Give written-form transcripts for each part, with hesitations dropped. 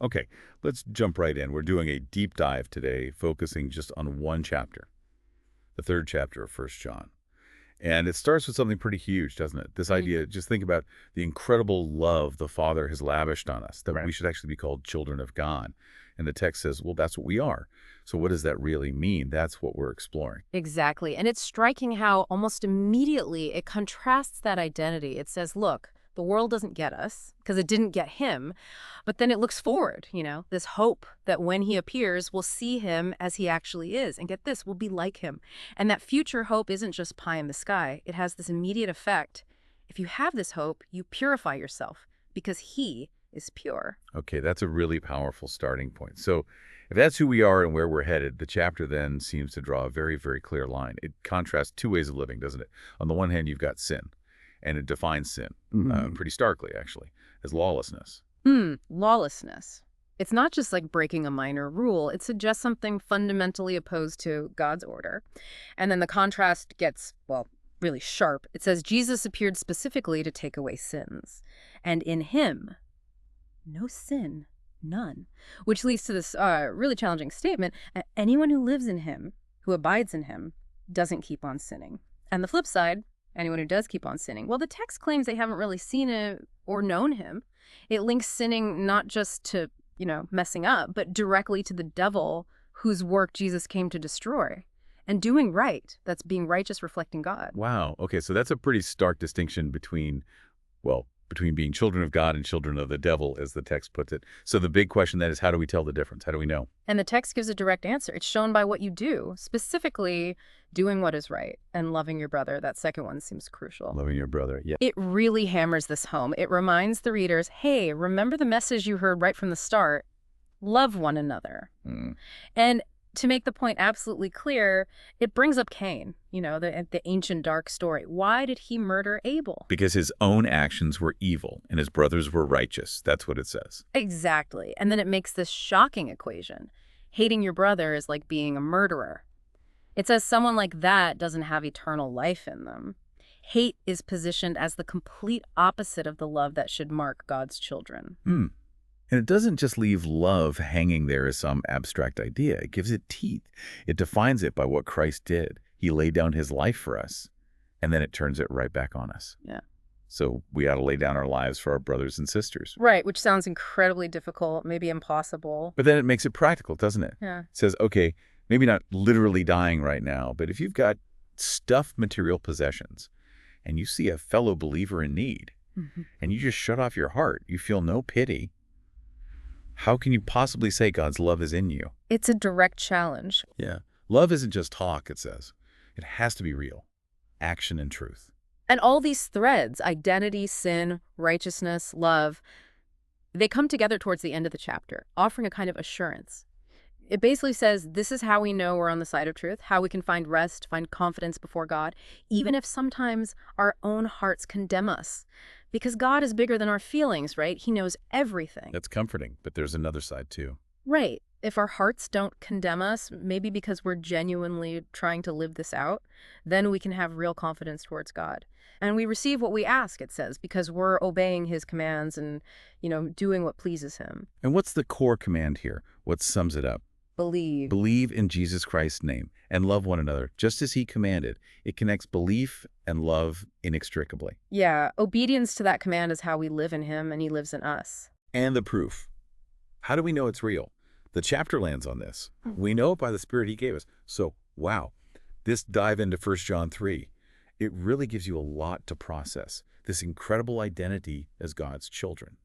Okay, let's jump right in. We're doing a deep dive today, focusing just on one chapter, the third chapter of First John. And it starts with something pretty huge, doesn't it? This Mm, idea, just think about the incredible love the Father has lavished on us, that right. we should actually be called children of God. And the text says, well, that's what we are. So what does that really mean? That's what we're exploring. Exactly. And it's striking how almost immediately it contrasts that identity. It says, look, the world doesn't get us because it didn't get him. But then it looks forward, this hope that when he appears, we'll see him as he actually is. And get this, we'll be like him. And that future hope isn't just pie in the sky. It has this immediate effect. If you have this hope, you purify yourself because he is pure. Okay, that's a really powerful starting point. So if that's who we are and where we're headed, the chapter then seems to draw a very, very clear line. It contrasts two ways of living, doesn't it? On the one hand, you've got sin, and it defines sin pretty starkly, actually, as lawlessness. Lawlessness. It's not just like breaking a minor rule. It suggests something fundamentally opposed to God's order. And then the contrast gets, well, really sharp. It says Jesus appeared specifically to take away sins. And in him, no sin, none. Which leads to this really challenging statement. Anyone who lives in him, who abides in him, doesn't keep on sinning. And the flip side, anyone who does keep on sinning, well, the text claims they haven't really seen it or known him. It links sinning not just to, messing up, but directly to the devil whose work Jesus came to destroy. And doing right, that's being righteous, reflecting God. Wow. Okay, so that's a pretty stark distinction between, well, between being children of God and children of the devil, as the text puts it. So the big question then is, how do we tell the difference? How do we know? And the text gives a direct answer. It's shown by what you do, specifically doing what is right and loving your brother. That second one seems crucial. Loving your brother. Yeah. It really hammers this home. It reminds the readers, hey, remember the message you heard right from the start? Love one another. Mm. And to make the point absolutely clear, it brings up Cain, the ancient dark story. Why did he murder Abel? Because his own actions were evil and his brothers were righteous. That's what it says. Exactly. And then it makes this shocking equation. Hating your brother is like being a murderer. It says someone like that doesn't have eternal life in them. Hate is positioned as the complete opposite of the love that should mark God's children. Hmm. And it doesn't just leave love hanging there as some abstract idea. It gives it teeth. It defines it by what Christ did. He laid down his life for us, and then it turns it right back on us. Yeah. So we ought to lay down our lives for our brothers and sisters. Right, which sounds incredibly difficult, maybe impossible. But then it makes it practical, doesn't it? Yeah. It says, okay, maybe not literally dying right now, but if you've got stuffed material possessions and you see a fellow believer in need and you just shut off your heart, you feel no pity, how can you possibly say God's love is in you? It's a direct challenge. Yeah. Love isn't just talk, it says. It has to be real. Action and truth. And all these threads, identity, sin, righteousness, love, they come together towards the end of the chapter, offering a kind of assurance. It basically says this is how we know we're on the side of truth, how we can find rest, find confidence before God, even if sometimes our own hearts condemn us. Because God is bigger than our feelings, right? He knows everything. That's comforting, but there's another side too. Right. If our hearts don't condemn us, maybe because we're genuinely trying to live this out, then we can have real confidence towards God. And we receive what we ask, it says, because we're obeying his commands and, doing what pleases him. And what's the core command here? What sums it up? Believe. Believe in Jesus Christ's name and love one another, just as he commanded. It connects belief and love inextricably. Yeah, obedience to that command is how we live in him and he lives in us. And the proof. How do we know it's real? The chapter lands on this. We know it by the Spirit he gave us. So, wow, this dive into 1 John 3, it really gives you a lot to process. This incredible identity as God's children.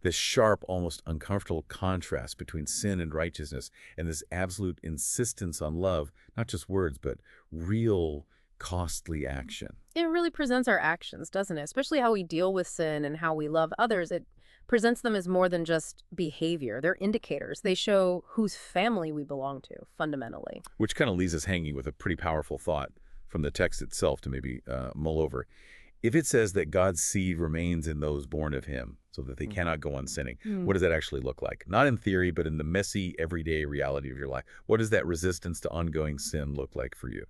This sharp, almost uncomfortable contrast between sin and righteousness, and this absolute insistence on love, not just words, but real, costly action. It really presents our actions, doesn't it? Especially how we deal with sin and how we love others. It presents them as more than just behavior. They're indicators. They show whose family we belong to, fundamentally. Which kind of leaves us hanging with a pretty powerful thought from the text itself to maybe mull over. If it says that God's seed remains in those born of him, so that they cannot go on sinning, what does that actually look like? Not in theory, but in the messy, everyday reality of your life. What does that resistance to ongoing sin look like for you?